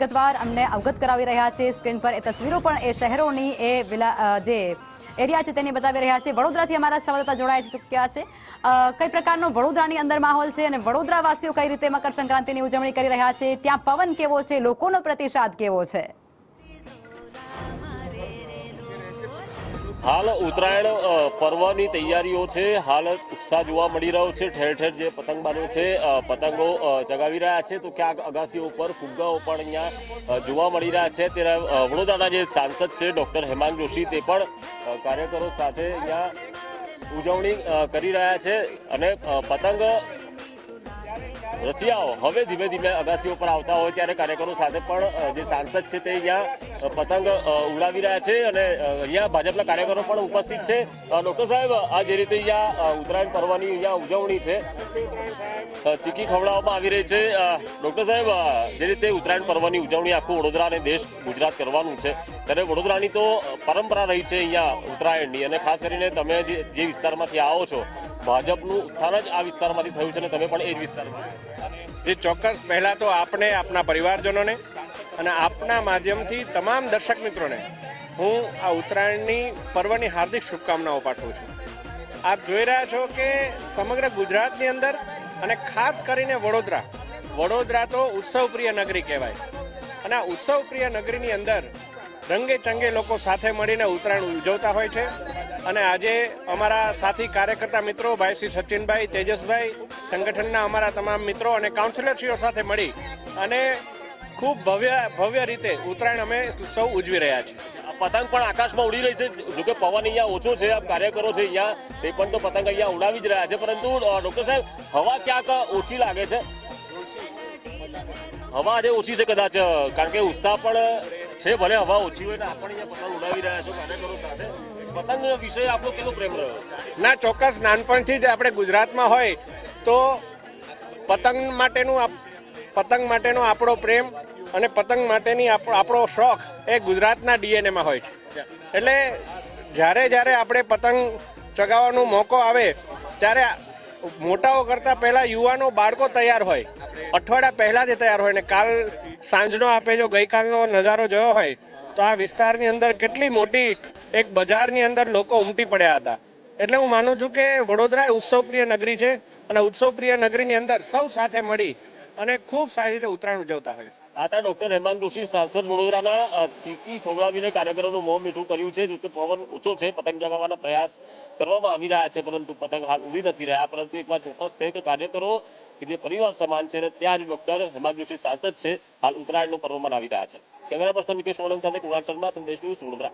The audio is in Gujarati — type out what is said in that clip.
વિગતવાર અમને અવગત કરાવી રહ્યા છે। સ્ક્રીન પર એ તસવીરો પણ એ શહેરોની જે એરિયા છે તેની બતાવી રહ્યા છે। વડોદરાથી અમારા સંવાદદાતા જોડાઈ ચૂક્યા છે। કઈ પ્રકારનો વડોદરાની અંદર માહોલ છે અને વડોદરાવાસીઓ કઈ રીતે મકર સંક્રાંતિની ઉજવણી કરી રહ્યા છે, ત્યાં પવન કેવો છે, લોકોનો પ્રતિસાદ કેવો છે? હાલ ઉત્તરાયણ પર્વની તૈયારીઓ છે। હાલ ઉત્સાહ જોવા મળી રહ્યો છે। ઠેર ઠેર જે પતંગબાજો છે પતંગો ચગાવી રહ્યા છે, તો ક્યાંક અગાસીઓ ઉપર ફુગ્ગાઓ પણ અહીંયા જોવા મળી રહ્યા છે। ત્યારે વડોદરાના જે સાંસદ છે ડૉક્ટર હેમાંગ જોશી તે પણ કાર્યકરો સાથે અહીંયા ઉજવણી કરી રહ્યા છે અને પતંગ રસિયાઓ હવે ધીમે ધીમે અગાસીઓ પર આવતા હોય ત્યારે કાર્યકરો સાથે પણ જે સાંસદ છે તે અહીંયા પતંગ ઉડાવી રહ્યા છે અને અહીંયા ભાજપના કાર્યકરો પણ ઉપસ્થિત છે। ડૉક્ટર સાહેબ, આ જે રીતે અહીંયા ઉત્તરાયણ પર્વની અહીંયા ઉજવણી છે, ચીકી ખવડાવવામાં આવી રહી છે। ડૉક્ટર સાહેબ, જે રીતે ઉત્તરાયણ પર્વની ઉજવણી આખું વડોદરા અને દેશ ગુજરાત કરવાનું છે, ત્યારે વડોદરાની તો પરંપરા રહી છે અહીંયા ઉત્તરાયણની, અને ખાસ કરીને તમે જે વિસ્તારમાંથી આવો છો, ભાજપનું ઉત્થાન જ આ વિસ્તારમાંથી થયું છે અને તમે પણ એ જ વિસ્તારમાં જે ચોક્કસ પહેલાં તો આપણે આપના પરિવારજનોને અને આપના માધ્યમથી તમામ દર્શક મિત્રોને હું આ ઉત્તરાયણની પર્વની હાર્દિક શુભકામનાઓ પાઠવું છું। આપ જોઈ રહ્યા છો કે સમગ્ર ગુજરાતની અંદર અને ખાસ કરીને વડોદરા તો ઉત્સવપ્રિય નગરી કહેવાય, અને આ ઉત્સવપ્રિય નગરીની અંદર રંગે ચંગે લોકો સાથે મળીને ઉત્તરાયણ ઉજવતા હોય છે। અને આજે અમારા સાથી કાર્યકર્તા મિત્રો ભાઈ શ્રી સચિનભાઈ, તેજસભાઈ, સંગઠનના અમારા તમામ મિત્રો અને કાઉન્સિલરશ્રીઓ સાથે મળી અને ખૂબ ભવ્ય રીતે ઉત્તરાયણ અમે સૌ ઉજવી રહ્યા છીએ। પતંગ પણ આકાશમાં ઉડી રહી છે, જોકે પવન અહીંયા ઓછો છે, કાર્યકરો છે અહીંયા તે પણ તો પતંગ અહીંયા ઉડાવી જ રહ્યા છે, પરંતુ ડૉક્ટર સાહેબ હવા ક્યાંક ઓછી લાગે છે। હવા આજે ઓછી છે કદાચ, કારણ કે ઉત્સાહ પણ છે, ભલે હવા ઓછી હોય ને આપણે અહીંયા પતંગ ઉડાવી રહ્યા છો કાર્યકરો સાથે। પતંગ વિશે આપણો કેટલો પ્રેમ રહ્યો? ના, ચોક્કસ નાનપણથી જ આપણે ગુજરાતમાં હોય તો પતંગ માટેનો આપણો પ્રેમ અને પતંગ માટેની આપણો શોખ એ ગુજરાતના ડીએનએમાં હોય છે। એટલે જ્યારે આપણે પતંગ ચગાવવાનો મોકો આવે ત્યારે મોટાઓ કરતાં પહેલાં યુવાનો, બાળકો તૈયાર હોય, અઠવાડિયા પહેલાંથી તૈયાર હોય, ને કાલ સાંજનો આપે જો ગઈકાલનો નજારો જોયો હોય તો આ વિસ્તારની અંદર કેટલી મોટી એક બજારની અંદર લોકો ઉમટી પડ્યા હતા। એટલે હું માનું છું કે વડોદરા ઉત્સવપ્રિય નગરી છે અને ઉત્સવપ્રિય નગરીની અંદર સૌ સાથે મળી અને ખૂબ સારી રીતે ઉત્તરાયણ ઉજવતા હોય છે। આ હતા ડૉક્ટર હેમાંગ જોશી, સાંસદ વડોદરાના, ચીકી ખવડાવીને કાર્યકરોનું મોં મીઠું કર્યું છે। જો કે પવન ઓછો છે, પતંગ ચગાવવાના પ્રયાસ કરવામાં આવી રહ્યા છે, પરંતુ પતંગ હાલ ઉડી નથી રહ્યા। પરંતુ એક વાત ચોક્કસ છે કે કાર્યકરો કે જે પરિવાર સમાન છે, ત્યાં જ ડૉક્ટર હેમાંગ જોશી સાંસદ છે, હાલ ઉત્તરાયણનું પર્વ મનાવી રહ્યા છે। કેમેરા પર્સન નિકેશ વડોદરા સાથે કુણાલ શર્મા, સંદેશ ન્યૂઝ, વડોદરા।